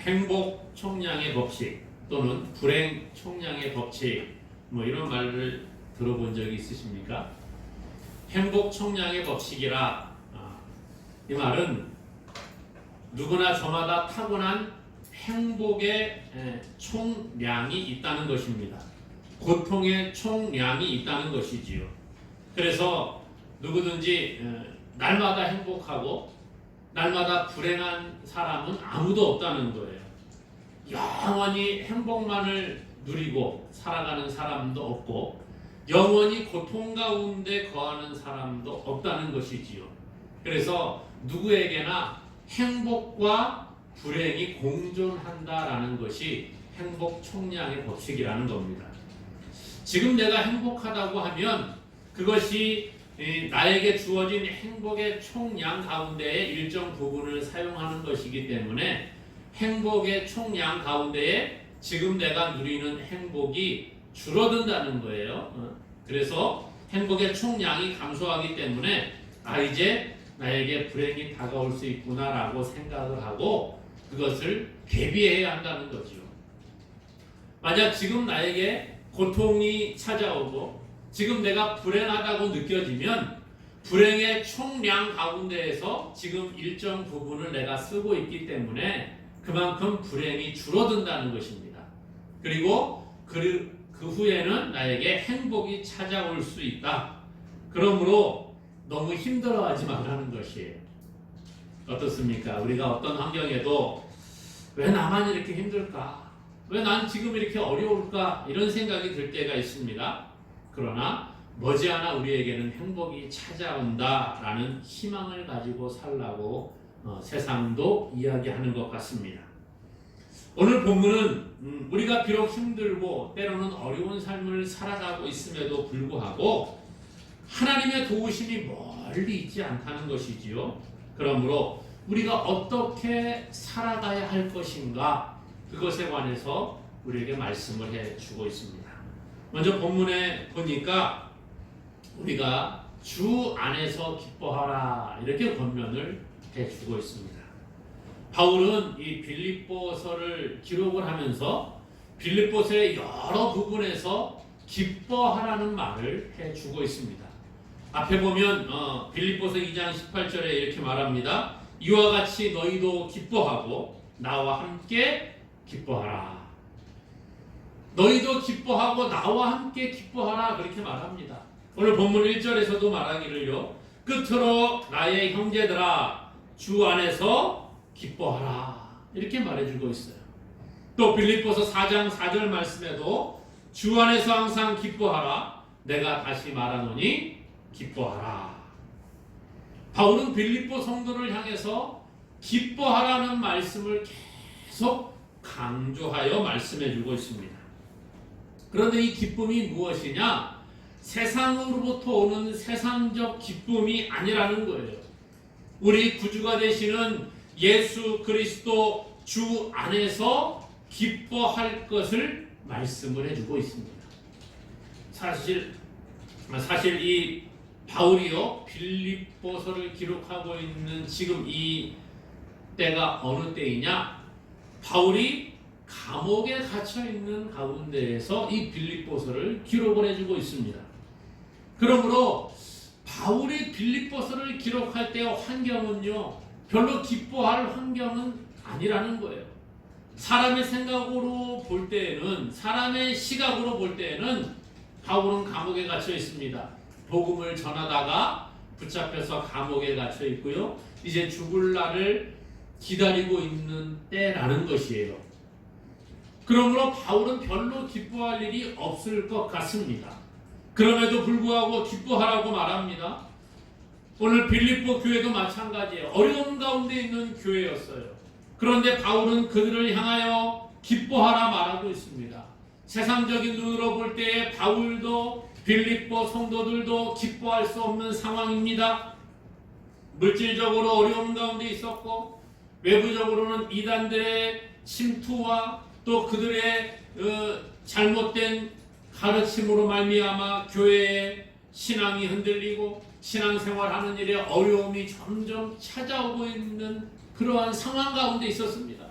행복 총량의 법칙 또는 불행 총량의 법칙 뭐 이런 말을 들어본 적이 있으십니까? 행복 총량의 법칙이라 이 말은 누구나 저마다 타고난 행복의 총량이 있다는 것입니다. 고통의 총량이 있다는 것이지요. 그래서 누구든지 날마다 행복하고 날마다 불행한 사람은 아무도 없다는 거예요. 영원히 행복만을 누리고 살아가는 사람도 없고 영원히 고통 가운데 거하는 사람도 없다는 것이지요. 그래서 누구에게나 행복과 불행이 공존한다라는 것이 행복 총량의 법칙이라는 겁니다. 지금 내가 행복하다고 하면 그것이 나에게 주어진 행복의 총량 가운데에 일정 부분을 사용하는 것이기 때문에 행복의 총량 가운데에 지금 내가 누리는 행복이 줄어든다는 거예요. 그래서 행복의 총량이 감소하기 때문에 이제 나에게 불행이 다가올 수 있구나라고 생각을 하고 그것을 대비해야 한다는 거죠. 만약 지금 나에게 고통이 찾아오고 지금 내가 불행하다고 느껴지면 불행의 총량 가운데에서 지금 일정 부분을 내가 쓰고 있기 때문에 그만큼 불행이 줄어든다는 것입니다. 그리고 그 후에는 나에게 행복이 찾아올 수 있다. 그러므로 너무 힘들어하지 말라는 것이에요. 어떻습니까? 우리가 어떤 환경에도 왜 나만 이렇게 힘들까? 왜 난 지금 이렇게 어려울까? 이런 생각이 들 때가 있습니다. 그러나 머지않아 우리에게는 행복이 찾아온다라는 희망을 가지고 살라고 세상도 이야기하는 것 같습니다. 오늘 본문은 우리가 비록 힘들고 때로는 어려운 삶을 살아가고 있음에도 불구하고 하나님의 도우심이 멀리 있지 않다는 것이지요. 그러므로 우리가 어떻게 살아가야 할 것인가 그것에 관해서 우리에게 말씀을 해주고 있습니다. 먼저 본문에 보니까 우리가 주 안에서 기뻐하라 이렇게 권면을 해주고 있습니다. 바울은 이 빌립보서를 기록을 하면서 빌립보서의 여러 부분에서 기뻐하라는 말을 해주고 있습니다. 앞에 보면 빌립보서 2장 18절에 이렇게 말합니다. 이와 같이 너희도 기뻐하고 나와 함께 기뻐하라. 너희도 기뻐하고 나와 함께 기뻐하라 그렇게 말합니다. 오늘 본문 1절에서도 말하기를요. 끝으로 나의 형제들아 주 안에서 기뻐하라 이렇게 말해주고 있어요. 또 빌립보서 4장 4절 말씀에도 주 안에서 항상 기뻐하라 내가 다시 말하노니 기뻐하라. 바울은 빌립보 성도를 향해서 기뻐하라는 말씀을 계속 강조하여 말씀해주고 있습니다. 그런데 이 기쁨이 무엇이냐? 세상으로부터 오는 세상적 기쁨이 아니라는 거예요. 우리 구주가 되시는 예수 그리스도 주 안에서 기뻐할 것을 말씀을 해주고 있습니다. 사실 이 바울이요 빌립보서를 기록하고 있는 지금 이 때가 어느 때이냐? 바울이 감옥에 갇혀 있는 가운데에서 이 빌립보서를 기록을 해주고 있습니다. 그러므로 바울이 빌립보서를 기록할 때의 환경은요 별로 기뻐할 환경은 아니라는 거예요. 사람의 생각으로 볼 때에는 사람의 시각으로 볼 때에는 바울은 감옥에 갇혀 있습니다. 복음을 전하다가 붙잡혀서 감옥에 갇혀 있고요. 이제 죽을 날을 기다리고 있는 때라는 것이에요. 그러므로 바울은 별로 기뻐할 일이 없을 것 같습니다. 그럼에도 불구하고 기뻐하라고 말합니다. 오늘 빌립보 교회도 마찬가지예요. 어려운 가운데 있는 교회였어요. 그런데 바울은 그들을 향하여 기뻐하라 말하고 있습니다. 세상적인 눈으로 볼 때에 바울도 빌립보 성도들도 기뻐할 수 없는 상황입니다. 물질적으로 어려운 가운데 있었고 외부적으로는 이단들의 침투와 또 그들의 잘못된 가르침으로 말미암아 교회의 신앙이 흔들리고 신앙생활하는 일에 어려움이 점점 찾아오고 있는 그러한 상황 가운데 있었습니다.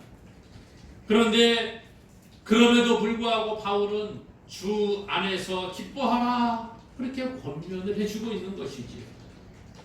그런데 그럼에도 불구하고 바울은 주 안에서 기뻐하라 그렇게 권면을 해주고 있는 것이지요.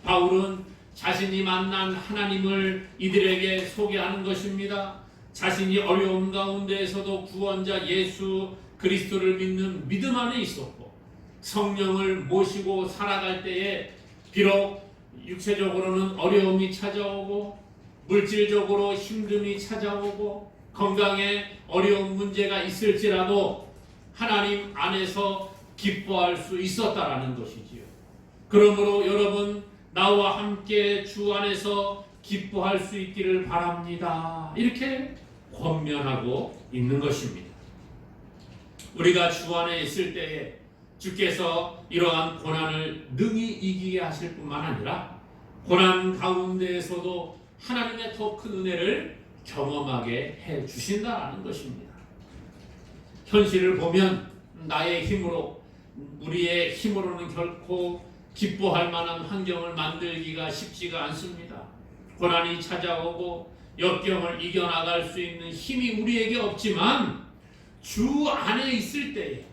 바울은 자신이 만난 하나님을 이들에게 소개하는 것입니다. 자신이 어려움 가운데에서도 구원자 예수 그리스도를 믿는 믿음 안에 있었고 성령을 모시고 살아갈 때에 비록 육체적으로는 어려움이 찾아오고 물질적으로 힘듦이 찾아오고 건강에 어려운 문제가 있을지라도 하나님 안에서 기뻐할 수 있었다라는 것이지요. 그러므로 여러분 나와 함께 주 안에서 기뻐할 수 있기를 바랍니다. 이렇게 권면하고 있는 것입니다. 우리가 주 안에 있을 때에 주께서 이러한 고난을 능히 이기게 하실 뿐만 아니라 고난 가운데에서도 하나님의 더 큰 은혜를 경험하게 해 주신다라는 것입니다. 현실을 보면 나의 힘으로 우리의 힘으로는 결코 기뻐할 만한 환경을 만들기가 쉽지가 않습니다. 고난이 찾아오고 역경을 이겨나갈 수 있는 힘이 우리에게 없지만 주 안에 있을 때에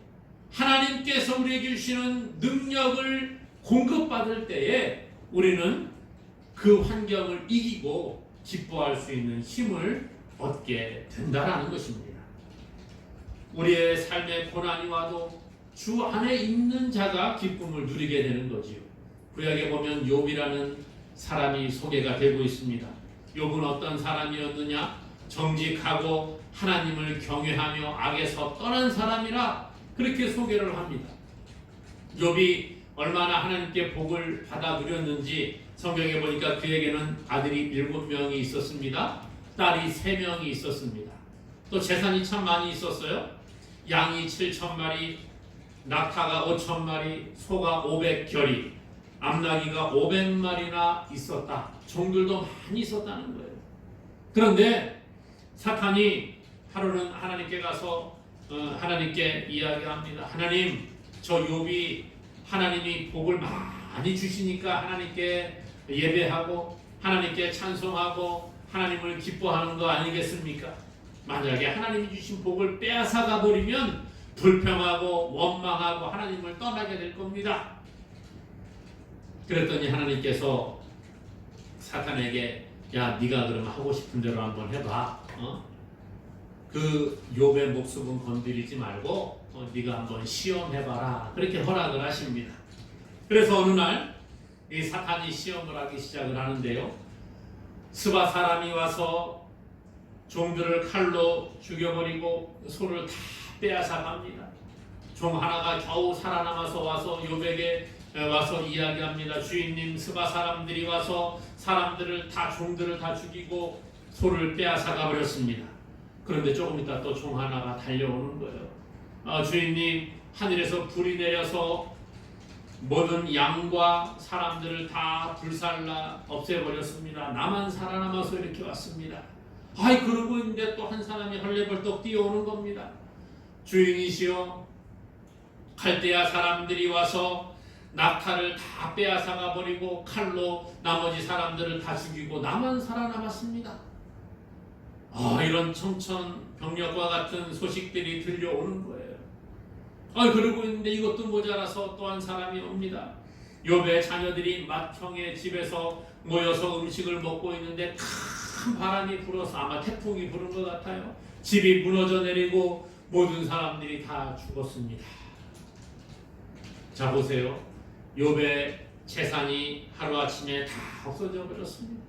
하나님께서 우리에게 주시는 능력을 공급받을 때에 우리는 그 환경을 이기고 기뻐할 수 있는 힘을 얻게 된다는 것입니다. 우리의 삶에 고난이 와도 주 안에 있는 자가 기쁨을 누리게 되는 거지요. 구약에 보면 욥이라는 사람이 소개가 되고 있습니다. 욥은 어떤 사람이었느냐? 정직하고 하나님을 경외하며 악에서 떠난 사람이라 그렇게 소개를 합니다. 욥이 얼마나 하나님께 복을 받아 누렸는지 성경에 보니까 그에게는 아들이 7명이 있었습니다. 딸이 3명이 있었습니다. 또 재산이 참 많이 있었어요. 양이 7,000마리, 낙타가 5,000마리, 소가 500결이, 암나귀가 500마리나 있었다. 종들도 많이 있었다는 거예요. 그런데 사탄이 하루는 하나님께 가서 하나님께 이야기합니다. 하나님, 저 욥이 하나님이 복을 많이 주시니까 하나님께 예배하고 하나님께 찬송하고 하나님을 기뻐하는 거 아니겠습니까? 만약에 하나님이 주신 복을 빼앗아가 버리면 불평하고 원망하고 하나님을 떠나게 될 겁니다. 그랬더니 하나님께서 사탄에게 야, 네가 그러면 하고 싶은 대로 한번 해봐. 그 욥의 목숨은 건드리지 말고 네가 한번 시험해봐라. 그렇게 허락을 하십니다. 그래서 어느 날 이 사탄이 시험을 하기 시작을 하는데요. 스바 사람이 와서 종들을 칼로 죽여버리고 소를 다 빼앗아 갑니다. 종 하나가 겨우 살아남아서 와서 욥에게 와서 이야기합니다. 주인님, 스바 사람들이 와서 사람들을 다 종들을 다 죽이고 소를 빼앗아 가버렸습니다. 그런데 조금 있다 또 종 하나가 달려오는 거예요. 주인님, 하늘에서 불이 내려서 모든 양과 사람들을 다 불살라 없애버렸습니다. 나만 살아남아서 이렇게 왔습니다. 아이, 그러고 있는데 또 한 사람이 헐레벌떡 뛰어오는 겁니다. 주인이시여, 갈대아 사람들이 와서 낙타를 다 빼앗아가 버리고 칼로 나머지 사람들을 다 죽이고 나만 살아남았습니다. 이런 청천벽력과 같은 소식들이 들려오는 거예요. 그러고 있는데 이것도 모자라서 또 한 사람이 옵니다. 욥의 자녀들이 맏형의 집에서 모여서 음식을 먹고 있는데 큰 바람이 불어서 아마 태풍이 부른 것 같아요. 집이 무너져 내리고 모든 사람들이 다 죽었습니다. 자, 보세요. 욥의 재산이 하루아침에 다 없어져 버렸습니다.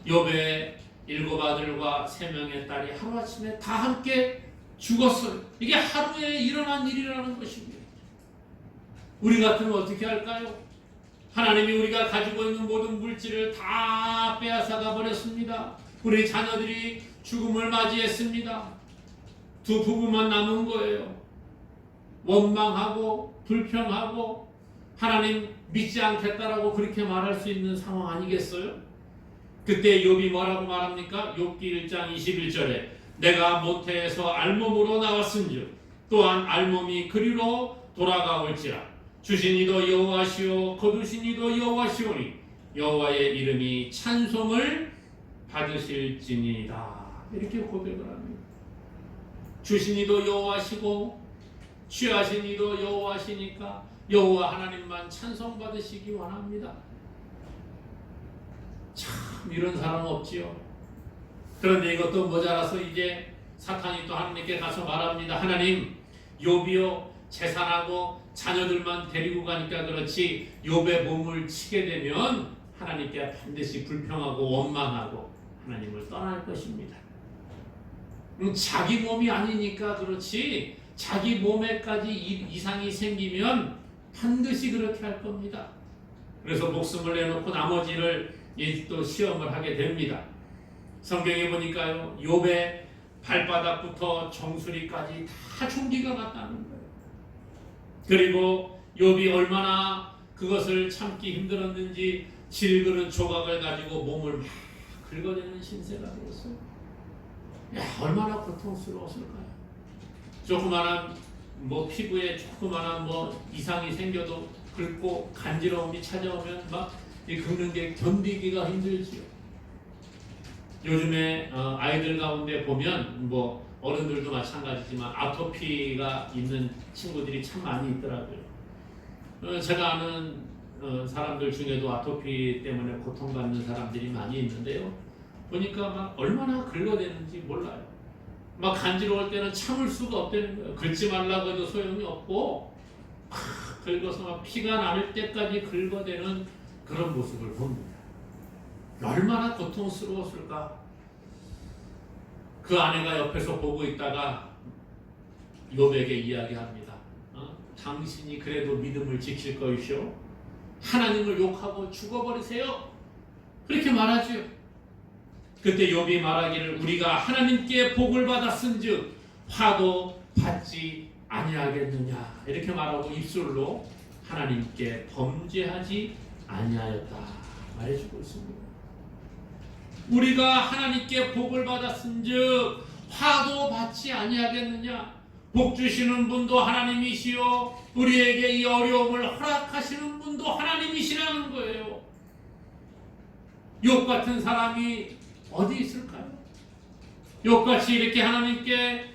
욥의 7 아들과 3명의 딸이 하루아침에 다 함께 죽었어요. 이게 하루에 일어난 일이라는 것입니다. 우리 같으면 어떻게 할까요? 하나님이 우리가 가지고 있는 모든 물질을 다 빼앗아가 버렸습니다. 우리 자녀들이 죽음을 맞이했습니다. 2 부부만 남은 거예요. 원망하고 불평하고 하나님 믿지 않겠다라고 그렇게 말할 수 있는 상황 아니겠어요? 그때 욥이 뭐라고 말합니까? 욥기 1장 21절에 내가 모태에서 알몸으로 나왔은즉 또한 알몸이 그리로 돌아가올지라 주신 이도 여호와시오 거두신 이도 여호와시오니 여호와의 이름이 찬송을 받으실지니이다. 이렇게 고백을 합니다. 주신 이도 여호와시고 취하신 이도 여호와시니까 여호와 하나님만 찬송받으시기 원합니다. 참 이런 사람 없지요. 그런데 이것도 모자라서 이제 사탄이 또 하나님께 가서 말합니다. 하나님, 욥이요 재산하고 자녀들만 데리고 가니까 그렇지 욥의 몸을 치게 되면 하나님께 반드시 불평하고 원망하고 하나님을 떠날 것입니다. 자기 몸이 아니니까 그렇지 자기 몸에까지 이상이 생기면 반드시 그렇게 할 겁니다. 그래서 목숨을 내놓고 나머지를 또 시험을 하게 됩니다. 성경에 보니까요, 욥의 발바닥부터 정수리까지 다 총기가 났다는 거예요. 그리고 욥이 얼마나 그것을 참기 힘들었는지 질그릇 조각을 가지고 몸을 막 긁어내는 신세가 되었어요. 야, 얼마나 고통스러웠을까요? 조그마한 피부에 조그마한 이상이 생겨도 긁고 간지러움이 찾아오면 막 긁는 게 견디기가 힘들지요. 요즘에 아이들 가운데 보면 어른들도 마찬가지지만 아토피가 있는 친구들이 참 많이 있더라고요. 제가 아는 사람들 중에도 아토피 때문에 고통받는 사람들이 많이 있는데요. 보니까 막 얼마나 긁어대는지 몰라요. 막 간지러울 때는 참을 수가 없다는 거예요. 긁지 말라고 해도 소용이 없고 막 긁어서 막 피가 나를 때까지 긁어대는 그런 모습을 봅니다. 얼마나 고통스러웠을까. 그 아내가 옆에서 보고 있다가 욥에게 이야기합니다. 당신이 그래도 믿음을 지킬 것이요 하나님을 욕하고 죽어버리세요. 그렇게 말하죠. 그때 욥이 말하기를 우리가 하나님께 복을 받았은즉 화도 받지 아니하겠느냐 이렇게 말하고 입술로 하나님께 범죄하지 아니하였다 말해주고 있습니다. 우리가 하나님께 복을 받았은즉 화도 받지 아니하겠느냐. 복 주시는 분도 하나님이시요 우리에게 이 어려움을 허락하시는 분도 하나님이시라는 거예요. 욥 같은 사람이 어디 있을까요? 욥같이 이렇게 하나님께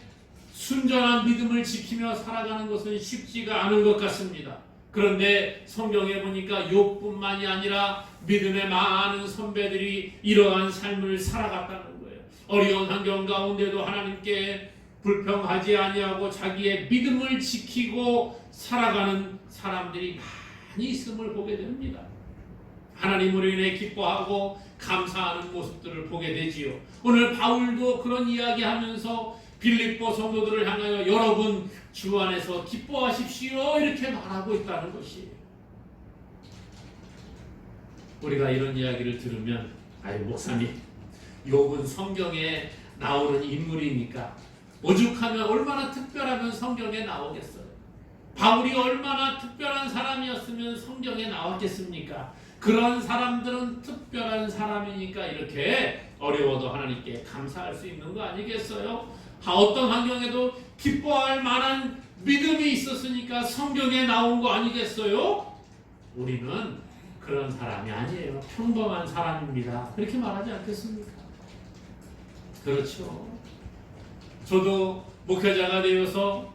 순전한 믿음을 지키며 살아가는 것은 쉽지가 않은 것 같습니다. 그런데 성경에 보니까 욥뿐만이 아니라 믿음의 많은 선배들이 이러한 삶을 살아갔다는 거예요. 어려운 환경 가운데도 하나님께 불평하지 아니하고 자기의 믿음을 지키고 살아가는 사람들이 많이 있음을 보게 됩니다. 하나님으로 인해 기뻐하고 감사하는 모습들을 보게 되지요. 오늘 바울도 그런 이야기하면서 빌립보 성도들을 향하여 여러분 주 안에서 기뻐하십시오 이렇게 말하고 있다는 것이에요. 우리가 이런 이야기를 들으면 아유 목사님 욥은 성경에 나오는 인물이니까 오죽하면 얼마나 특별하면 성경에 나오겠어요. 바울이 얼마나 특별한 사람이었으면 성경에 나왔겠습니까? 그런 사람들은 특별한 사람이니까 이렇게 어려워도 하나님께 감사할 수 있는 거 아니겠어요? 어떤 환경에도 기뻐할 만한 믿음이 있었으니까 성경에 나온 거 아니겠어요? 우리는 그런 사람이 아니에요. 평범한 사람입니다. 그렇게 말하지 않겠습니까? 그렇죠. 저도 목회자가 되어서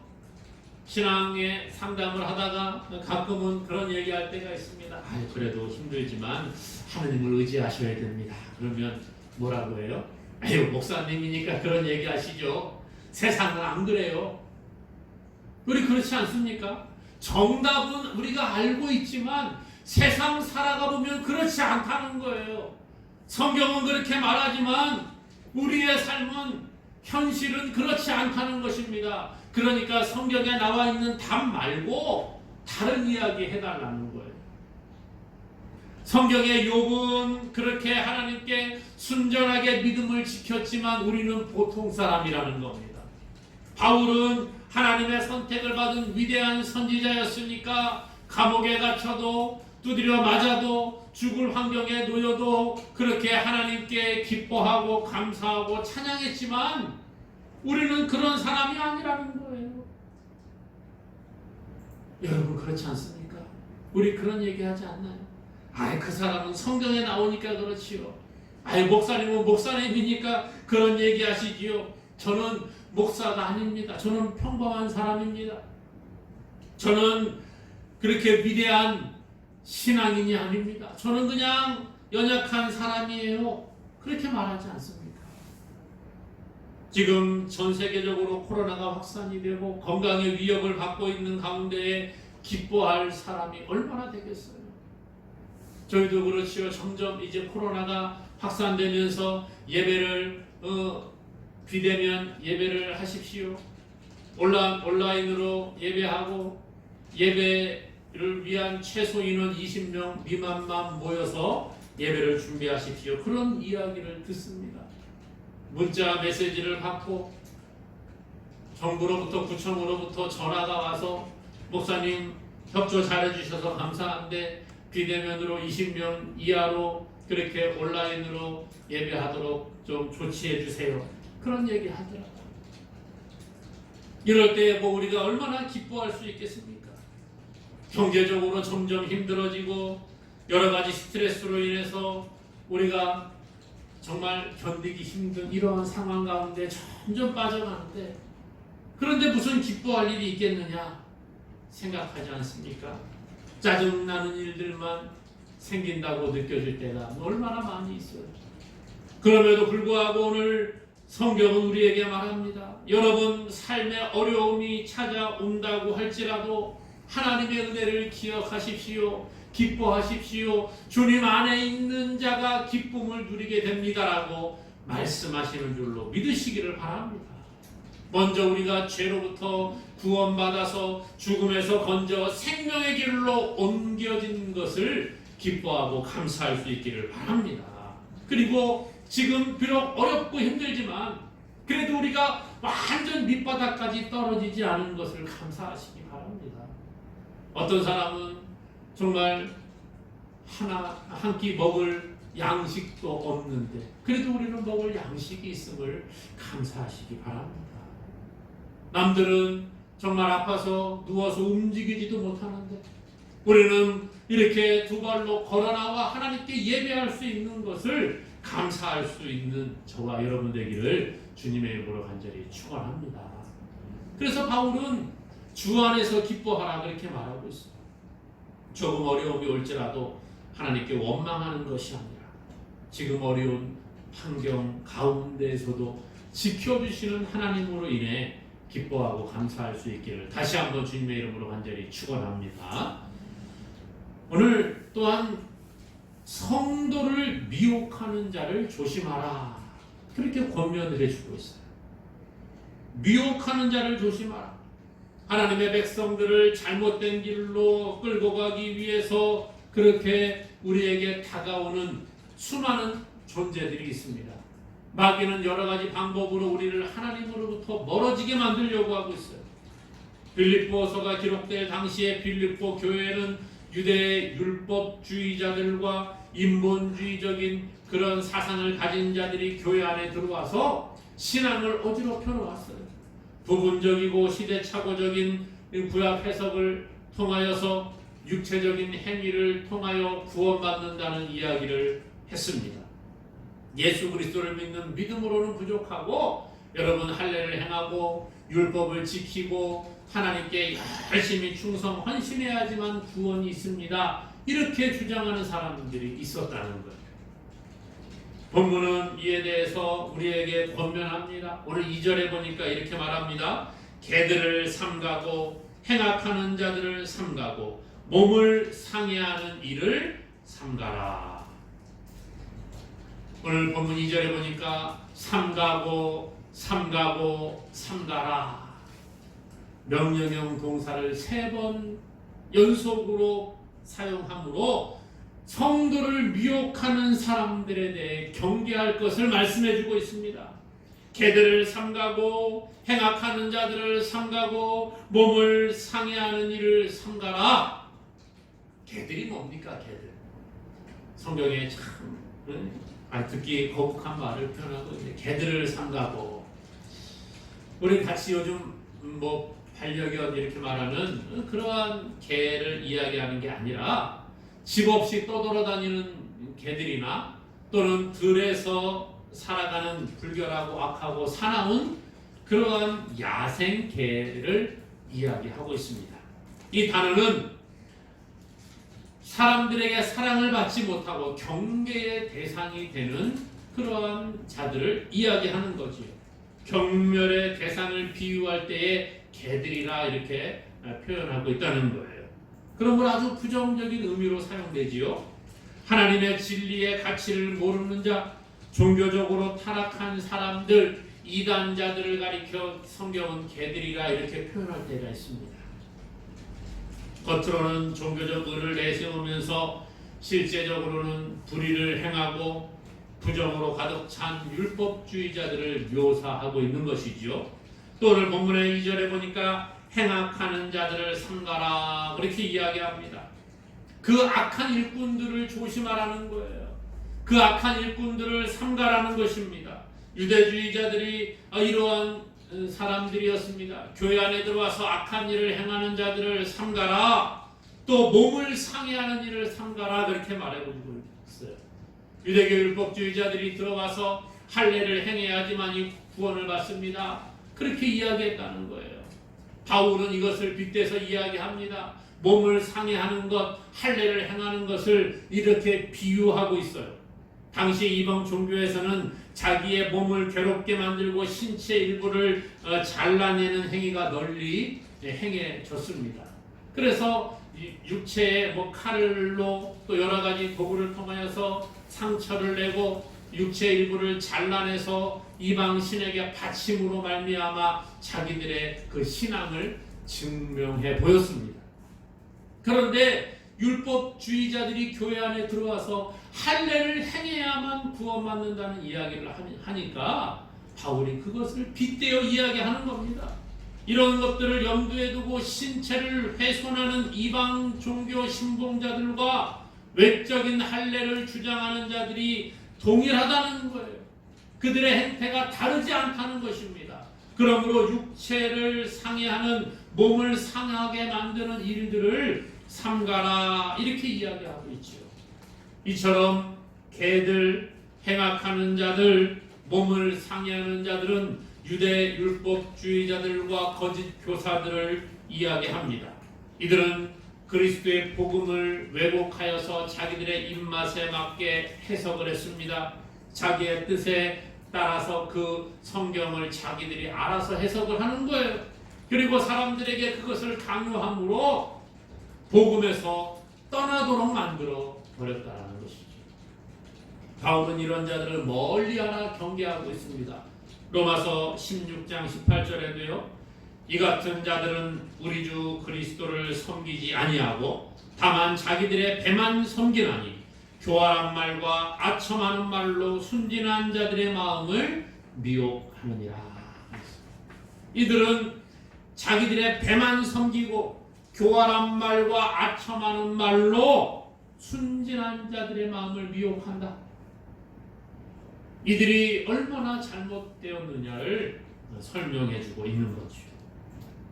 신앙의 상담을 하다가 가끔은 그런 얘기할 때가 있습니다. 그래도 힘들지만 하나님을 의지하셔야 됩니다. 그러면 뭐라고 해요? 목사님이니까 그런 얘기 하시죠. 세상은 안 그래요. 우리 그렇지 않습니까? 정답은 우리가 알고 있지만 세상 살아가 보면 그렇지 않다는 거예요. 성경은 그렇게 말하지만 우리의 삶은 현실은 그렇지 않다는 것입니다. 그러니까 성경에 나와 있는 답 말고 다른 이야기 해달라는 거예요. 성경의 욥은 그렇게 하나님께 순전하게 믿음을 지켰지만 우리는 보통 사람이라는 겁니다. 바울은 하나님의 선택을 받은 위대한 선지자였으니까 감옥에 갇혀도 두드려 맞아도 죽을 환경에 놓여도 그렇게 하나님께 기뻐하고 감사하고 찬양했지만 우리는 그런 사람이 아니라는 거예요. 여러분 그렇지 않습니까? 우리 그런 얘기하지 않나요? 그 사람은 성경에 나오니까 그렇지요. 목사님은 목사님이니까 그런 얘기하시지요. 저는 목사가 아닙니다. 저는 평범한 사람입니다. 저는 그렇게 위대한 신앙인이 아닙니다. 저는 그냥 연약한 사람이에요. 그렇게 말하지 않습니까? 지금 전 세계적으로 코로나가 확산이 되고 건강의 위협을 받고 있는 가운데에 기뻐할 사람이 얼마나 되겠어요? 저희도 그렇지요. 점점 이제 코로나가 확산되면서 예배를 비대면 예배를 하십시오. 온라인으로 예배하고 예배를 위한 최소 인원 20명 미만만 모여서 예배를 준비하십시오. 그런 이야기를 듣습니다. 문자 메시지를 받고 정부로부터 구청으로부터 전화가 와서 목사님 협조 잘해주셔서 감사한데 비대면으로 20명 이하로 그렇게 온라인으로 예배하도록 좀 조치해 주세요. 그런 얘기 하더라고요. 이럴 때 뭐 우리가 얼마나 기뻐할 수 있겠습니까? 경제적으로 점점 힘들어지고 여러 가지 스트레스로 인해서 우리가 정말 견디기 힘든 이러한 상황 가운데 점점 빠져가는데 그런데 무슨 기뻐할 일이 있겠느냐 생각하지 않습니까? 짜증나는 일들만 생긴다고 느껴질 때가 얼마나 많이 있어요. 그럼에도 불구하고 오늘 성경은 우리에게 말합니다. 여러분 삶의 어려움이 찾아온다고 할지라도 하나님의 은혜를 기억하십시오. 기뻐하십시오. 주님 안에 있는 자가 기쁨을 누리게 됩니다라고 말씀하시는 줄로 믿으시기를 바랍니다. 먼저 우리가 죄로부터 구원받아서 죽음에서 건져 생명의 길로 옮겨진 것을 기뻐하고 감사할 수 있기를 바랍니다. 그리고 지금 비록 어렵고 힘들지만 그래도 우리가 완전 밑바닥까지 떨어지지 않은 것을 감사하시기 바랍니다. 어떤 사람은 정말 한 끼 먹을 양식도 없는데 그래도 우리는 먹을 양식이 있음을 감사하시기 바랍니다. 남들은 정말 아파서 누워서 움직이지도 못하는데 우리는 이렇게 두 발로 걸어나와 하나님께 예배할 수 있는 것을 감사할 수 있는 저와 여러분 되기를 주님의 이름으로 간절히 축원합니다. 그래서 바울은 주 안에서 기뻐하라 그렇게 말하고 있어요. 조금 어려움이 올지라도 하나님께 원망하는 것이 아니라 지금 어려운 환경 가운데에서도 지켜주시는 하나님으로 인해 기뻐하고 감사할 수 있기를 다시 한번 주님의 이름으로 간절히 축원합니다. 오늘 또한 성도를 미혹하는 자를 조심하라 그렇게 권면을 해주고 있어요. 미혹하는 자를 조심하라. 하나님의 백성들을 잘못된 길로 끌고 가기 위해서 그렇게 우리에게 다가오는 수많은 존재들이 있습니다. 마귀는 여러 가지 방법으로 우리를 하나님으로부터 멀어지게 만들려고 하고 있어요. 빌립보서가 기록될 당시에 빌립보 교회는 유대 율법주의자들과 인본주의적인 그런 사상을 가진 자들이 교회 안에 들어와서 신앙을 어지럽혀 놓았어요. 부분적이고 시대착오적인 구약 해석을 통하여서 육체적인 행위를 통하여 구원받는다는 이야기를 했습니다. 예수 그리스도를 믿는 믿음으로는 부족하고 여러분 할례를 행하고 율법을 지키고 하나님께 열심히 충성 헌신해야지만 구원이 있습니다. 이렇게 주장하는 사람들이 있었다는 거예요. 본문은 이에 대해서 우리에게 권면합니다. 오늘 2절에 보니까 이렇게 말합니다. 개들을 삼가고 행악하는 자들을 삼가고 몸을 상해하는 일을 삼가라. 오늘 본문 2절에 보니까 삼가고 삼가라. 명령형 동사를 3번 연속으로 사용함으로 성도를 미혹하는 사람들에 대해 경계할 것을 말씀해주고 있습니다. 개들을 삼가고 행악하는 자들을 삼가고 몸을 상해하는 일을 삼가라. 개들이 뭡니까? 개들. 성경에 참 듣기 거북한 말을 표현하고 있는데 개들을 삼가고 우리 같이 요즘 뭐 반려견 이렇게 말하는 그러한 개를 이야기하는 게 아니라 집 없이 떠돌아다니는 개들이나 또는 들에서 살아가는 불결하고 악하고 사나운 그러한 야생개를 이야기하고 있습니다. 이 단어는 사람들에게 사랑을 받지 못하고 경계의 대상이 되는 그러한 자들을 이야기하는 거지요. 경멸의 대상을 비유할 때에 개들이라 이렇게 표현하고 있다는 거예요. 그런 걸 아주 부정적인 의미로 사용되지요. 하나님의 진리의 가치를 모르는 자, 종교적으로 타락한 사람들, 이단자들을 가리켜 성경은 개들이라 이렇게 표현할 때가 있습니다. 겉으로는 종교적 의를 내세우면서 실제적으로는 불의를 행하고 부정으로 가득 찬 율법주의자들을 묘사하고 있는 것이죠. 또 오늘 본문의 2절에 보니까 행악하는 자들을 삼가라 그렇게 이야기합니다. 그 악한 일꾼들을 조심하라는 거예요. 그 악한 일꾼들을 삼가라는 것입니다. 유대주의자들이 이러한 사람들이었습니다. 교회 안에 들어와서 악한 일을 행하는 자들을 삼가라, 또 몸을 상해하는 일을 삼가라 그렇게 말해주고 있어요. 유대교 율법주의자들이 들어와서 할례를 행해야지만이 구원을 받습니다. 그렇게 이야기했다는 거예요. 바울은 이것을 빗대서 이야기합니다. 몸을 상해하는 것, 할례를 행하는 것을 이렇게 비유하고 있어요. 당시 이방 종교에서는 자기의 몸을 괴롭게 만들고 신체 일부를 잘라내는 행위가 널리 행해졌습니다. 그래서 육체에 칼로 또 여러 가지 도구를 통하여서 상처를 내고 육체 일부를 잘라내서 이방 신에게 바침으로 말미암아 자기들의 그 신앙을 증명해 보였습니다. 그런데 율법주의자들이 교회 안에 들어와서 할례를 행해야만 구원받는다는 이야기를 하니까 바울이 그것을 빗대어 이야기하는 겁니다. 이런 것들을 염두에 두고 신체를 훼손하는 이방 종교 신봉자들과 외적인 할례를 주장하는 자들이 동일하다는 거예요. 그들의 행태가 다르지 않다는 것입니다. 그러므로 육체를 상해하는, 몸을 상하게 만드는 일들을 삼가라 이렇게 이야기하고 있죠. 이처럼 개들, 행악하는 자들, 몸을 상해하는 자들은 유대 율법주의자들과 거짓 교사들을 이야기합니다. 이들은 그리스도의 복음을 왜곡하여서 자기들의 입맛에 맞게 해석을 했습니다. 자기의 뜻에 따라서 그 성경을 자기들이 알아서 해석을 하는 거예요. 그리고 사람들에게 그것을 강요함으로 복음에서 떠나도록 만들어 버렸다는 것이죠. 바울은 이런 자들을 멀리 알아 경계하고 있습니다. 로마서 16장 18절에도요. 이 같은 자들은 우리 주 그리스도를 섬기지 아니하고 다만 자기들의 배만 섬기나니 교활한 말과 아첨하는 말로 순진한 자들의 마음을 미혹하느니라. 이들은 자기들의 배만 섬기고 교활한 말과 아첨하는 말로 순진한 자들의 마음을 미혹한다. 이들이 얼마나 잘못되었느냐를 설명해주고 있는 거죠.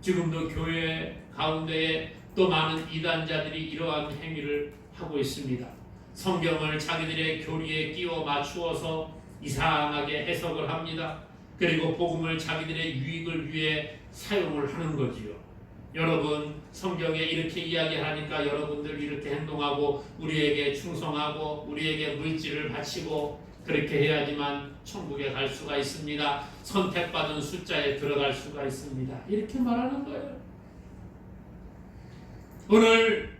지금도 교회 가운데에 또 많은 이단자들이 이러한 행위를 하고 있습니다. 성경을 자기들의 교리에 끼워 맞추어서 이상하게 해석을 합니다. 그리고 복음을 자기들의 유익을 위해 사용을 하는 거지요. 여러분, 성경에 이렇게 이야기하니까 여러분들 이렇게 행동하고 우리에게 충성하고 우리에게 물질을 바치고 그렇게 해야지만 천국에 갈 수가 있습니다. 선택받은 숫자에 들어갈 수가 있습니다. 이렇게 말하는 거예요. 오늘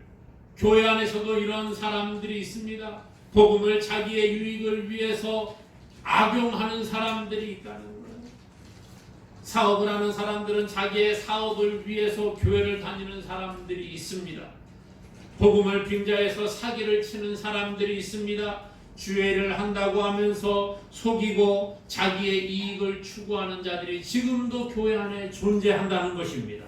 교회 안에서도 이런 사람들이 있습니다. 복음을 자기의 유익을 위해서 악용하는 사람들이 있다는 거예요. 사업을 하는 사람들은 자기의 사업을 위해서 교회를 다니는 사람들이 있습니다. 복음을 빙자해서 사기를 치는 사람들이 있습니다. 주회를 한다고 하면서 속이고 자기의 이익을 추구하는 자들이 지금도 교회 안에 존재한다는 것입니다.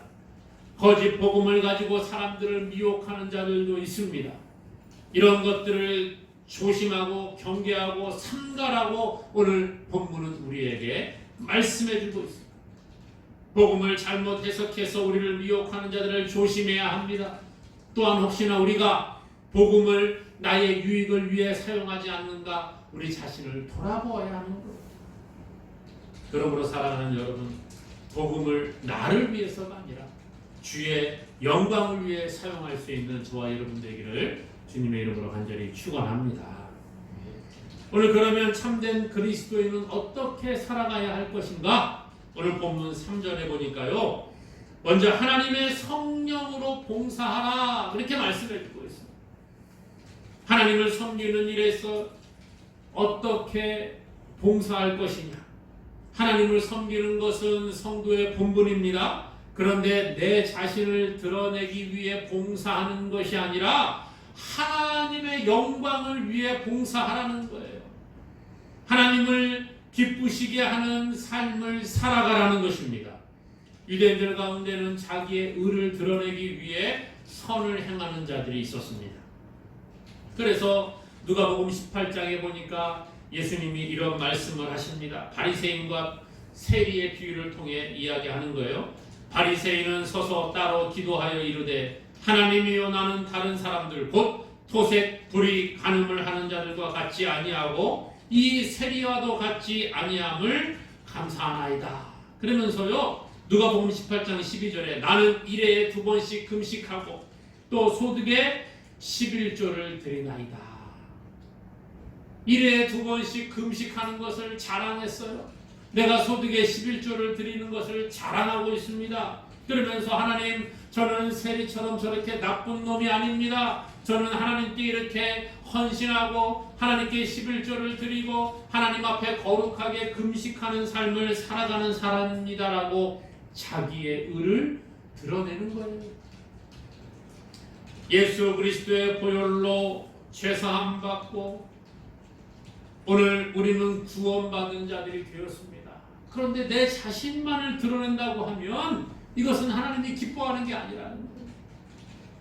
거짓 복음을 가지고 사람들을 미혹하는 자들도 있습니다. 이런 것들을 조심하고 경계하고 삼가라고 오늘 본문은 우리에게 말씀해주고 있습니다. 복음을 잘못 해석해서 우리를 미혹하는 자들을 조심해야 합니다. 또한 혹시나 우리가 복음을 나의 유익을 위해 사용하지 않는가 우리 자신을 돌아보아야 하는 것. 그러므로 사랑하는 여러분, 복음을 나를 위해서가 아니라 주의 영광을 위해 사용할 수 있는 저와 여러분 되기를 주님의 이름으로 간절히 축원합니다. 오늘 그러면 참된 그리스도인은 어떻게 살아가야 할 것인가? 오늘 본문 3절에 보니까요. 먼저 하나님의 성령으로 봉사하라 그렇게 말씀해 주고 있습니다. 하나님을 섬기는 일에서 어떻게 봉사할 것이냐? 하나님을 섬기는 것은 성도의 본분입니다. 그런데 내 자신을 드러내기 위해 봉사하는 것이 아니라 하나님의 영광을 위해 봉사하라는 거예요. 하나님을 기쁘시게 하는 삶을 살아가라는 것입니다. 유대인들 가운데는 자기의 의를 드러내기 위해 선을 행하는 자들이 있었습니다. 그래서 누가복음 18장에 보니까 예수님이 이런 말씀을 하십니다. 바리새인과 세리의 비유를 통해 이야기하는 거예요. 바리새인은 서서 따로 기도하여 이르되 하나님이여 나는 다른 사람들 곧 토색, 불의, 간음을 하는 자들과 같지 아니하고 이 세리와도 같지 아니함을 감사하나이다. 그러면서요 누가복음 18장 12절에 나는 일해에 2번씩 금식하고 또 소득에 11조를 드리나이다. 일해에 2번씩 금식하는 것을 자랑했어요. 내가 소득에 11조를 드리는 것을 자랑하고 있습니다. 그러면서 하나님 저는 세리처럼 저렇게 나쁜 놈이 아닙니다. 저는 하나님께 이렇게 헌신하고 하나님께 11조를 드리고 하나님 앞에 거룩하게 금식하는 삶을 살아가는 사람입니다라고 자기의 의를 드러내는 거예요. 예수 그리스도의 보혈로 죄사함 받고 오늘 우리는 구원받은 자들이 되었습니다. 그런데 내 자신만을 드러낸다고 하면 이것은 하나님이 기뻐하는 게 아니라는 거예요.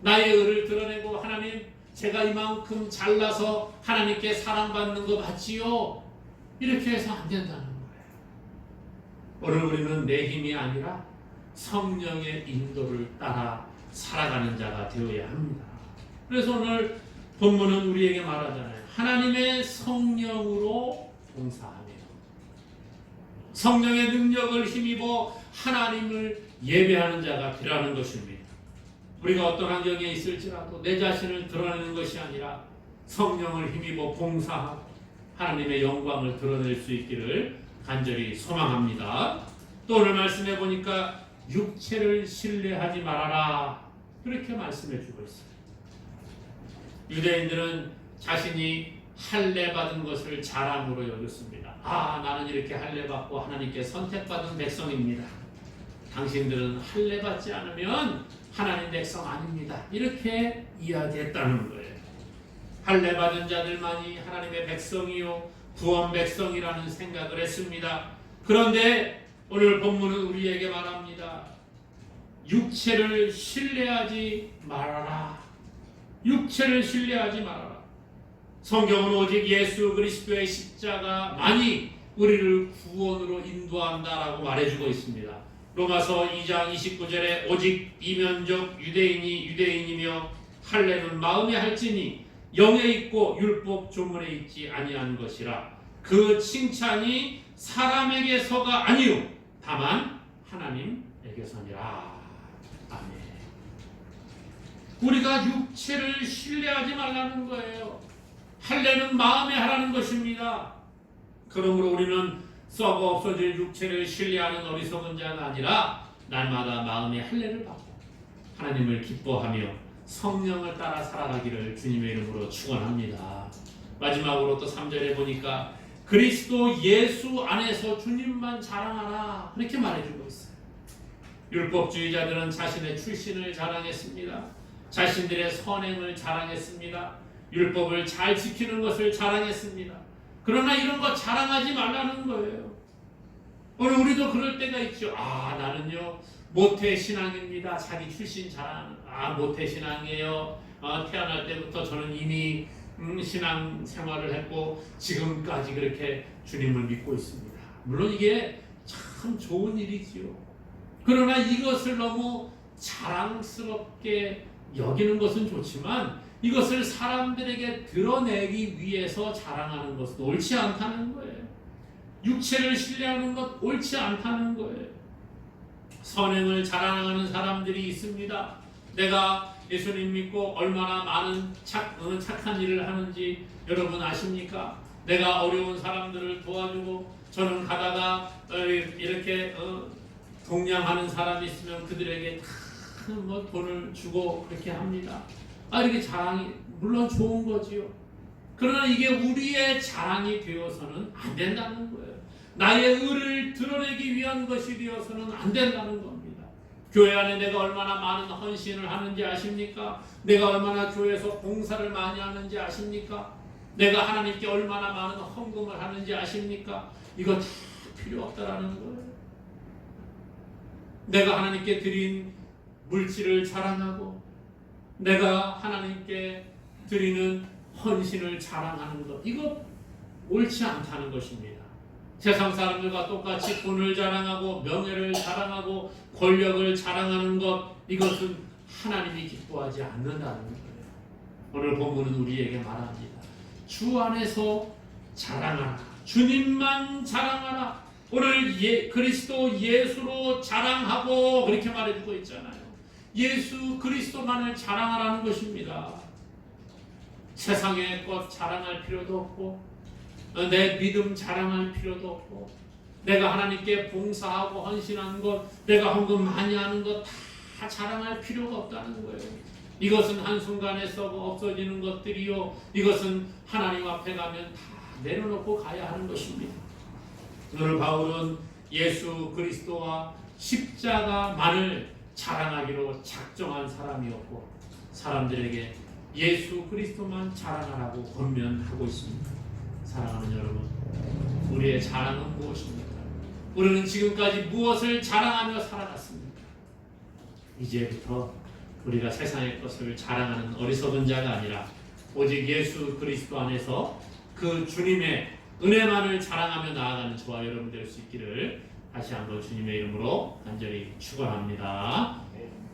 나의 의를 드러내고 하나님 제가 이만큼 잘나서 하나님께 사랑받는 거 맞지요? 이렇게 해서 안 된다는 거예요. 오늘 우리는 내 힘이 아니라 성령의 인도를 따라 살아가는 자가 되어야 합니다. 그래서 오늘 본문은 우리에게 말하잖아요. 하나님의 성령으로 봉사하며 성령의 능력을 힘입어 하나님을 예배하는 자가 되라는 것입니다. 우리가 어떤 환경에 있을지라도 내 자신을 드러내는 것이 아니라 성령을 힘입어 봉사하고 하나님의 영광을 드러낼 수 있기를 간절히 소망합니다. 또 오늘 말씀해 보니까 육체를 신뢰하지 말아라 그렇게 말씀해 주고 있어요. 유대인들은 자신이 할례 받은 것을 자랑으로 여겼습니다. 나는 이렇게 할례 받고 하나님께 선택받은 백성입니다. 당신들은 할례 받지 않으면 하나님 백성 아닙니다. 이렇게 이야기했다는 거예요. 할례 받은 자들만이 하나님의 백성이요 구원 백성이라는 생각을 했습니다. 그런데 오늘 본문은 우리에게 말합니다. 육체를 신뢰하지 말아라. 육체를 신뢰하지 말아라. 성경은 오직 예수 그리스도의 십자가만이 우리를 구원으로 인도한다라고 말해주고 있습니다. 로마서 2장 29절에 오직 이면적 유대인이 유대인이며 할례는 마음에 할지니 영에 있고 율법 조문에 있지 아니한 것이라. 그 칭찬이 사람에게서가 아니요 다만 하나님에게서니라. 아멘. 우리가 육체를 신뢰하지 말라는 거예요. 할례는 마음에 하라는 것입니다. 그러므로 우리는 썩어 없어질 육체를 신뢰하는 어리석은 자가 아니라 날마다 마음의 할례를 받고 하나님을 기뻐하며 성령을 따라 살아가기를 주님의 이름으로 축원합니다. 마지막으로 또 3절에 보니까 그리스도 예수 안에서 주님만 자랑하라 그렇게 말해주고 있어요. 율법주의자들은 자신의 출신을 자랑했습니다. 자신들의 선행을 자랑했습니다. 율법을 잘 지키는 것을 자랑했습니다. 그러나 이런 거 자랑하지 말라는 거예요. 오늘 우리도 그럴 때가 있죠. 나는요 모태신앙입니다. 자기 출신 자랑. 모태신앙이에요. 태어날 때부터 저는 이미 신앙 생활을 했고 지금까지 그렇게 주님을 믿고 있습니다. 물론 이게 참 좋은 일이지요. 그러나 이것을 너무 자랑스럽게 여기는 것은 좋지만 이것을 사람들에게 드러내기 위해서 자랑하는 것은 옳지 않다는 거예요. 육체를 신뢰하는 것 옳지 않다는 거예요. 선행을 자랑하는 사람들이 있습니다. 내가 예수님 믿고 얼마나 많은 착한 일을 하는지 여러분 아십니까? 내가 어려운 사람들을 도와주고 저는 가다가 이렇게 동냥하는 사람이 있으면 그들에게 다 뭐 돈을 주고 그렇게 합니다. 이렇게 자랑이 물론 좋은 거지요. 그러나 이게 우리의 자랑이 되어서는 안 된다는 거예요. 나의 의를 드러내기 위한 것이 되어서는 안 된다는 겁니다. 교회 안에 내가 얼마나 많은 헌신을 하는지 아십니까? 내가 얼마나 교회에서 봉사를 많이 하는지 아십니까? 내가 하나님께 얼마나 많은 헌금을 하는지 아십니까? 이거 다 필요 없다라는 거예요. 내가 하나님께 드린 물질을 자랑하고 내가 하나님께 드리는 헌신을 자랑하는 것, 이거 옳지 않다는 것입니다. 세상 사람들과 똑같이 돈을 자랑하고 명예를 자랑하고 권력을 자랑하는 것, 이것은 하나님이 기뻐하지 않는다는 거예요. 오늘 본문은 우리에게 말합니다. 주 안에서 자랑하라. 주님만 자랑하라. 오늘 그리스도 예수로 자랑하고 그렇게 말해주고 있잖아요. 예수 그리스도만을 자랑하라는 것입니다. 세상의 것 자랑할 필요도 없고 내 믿음 자랑할 필요도 없고 내가 하나님께 봉사하고 헌신한 것, 내가 헌금 많이 하는 것 다 자랑할 필요가 없다는 거예요. 이것은 한순간에 썩어 없어지는 것들이요, 이것은 하나님 앞에 가면 다 내려놓고 가야 하는 것입니다. 오늘 바울은 예수 그리스도와 십자가만을 자랑하기로 작정한 사람이었고 사람들에게 예수 그리스도만 자랑하라고 권면하고 있습니다. 사랑하는 여러분, 우리의 자랑은 무엇입니까? 우리는 지금까지 무엇을 자랑하며 살아갔습니까? 이제부터 우리가 세상의 것을 자랑하는 어리석은 자가 아니라 오직 예수 그리스도 안에서 그 주님의 은혜만을 자랑하며 나아가는 저와 여러분 될 수 있기를 다시 한번 주님의 이름으로 간절히 축원합니다.